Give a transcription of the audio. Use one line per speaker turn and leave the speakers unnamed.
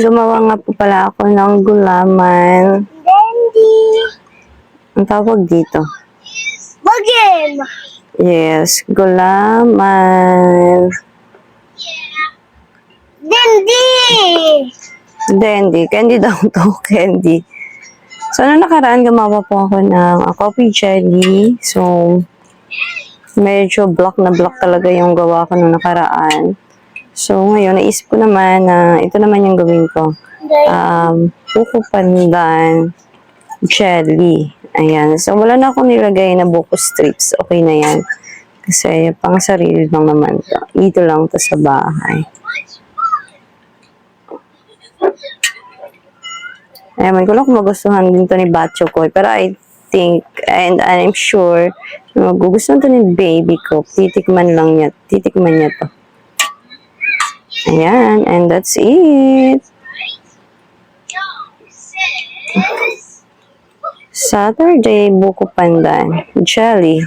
gumawa nga po pala ako ng gulaman.
Dandy.
Ang tawag dito?
Bagim.
Yes, gulaman.
Dandy.
Candy. Candy daw to, candy. So, ano nakaraan, gumawa po ako ng coffee jelly. So, medyo block na block talaga yung gawa ko nung nakaraan. So, ngayon, naisip ko naman na ito naman yung gawin ko. Buko pandan jelly. Ayan. So, wala na akong nilagay na buko strips. Okay na yan. Kasi, pang sarili lang naman to. Dito lang to sa bahay. Ayan, ko lang kung magustuhan din to ni Batcho ko. Pero I think, and I'm sure, magugustuhan to ni baby ko. Titikman niya to. Ayan, and that's it. Saturday, buko pandan jelly.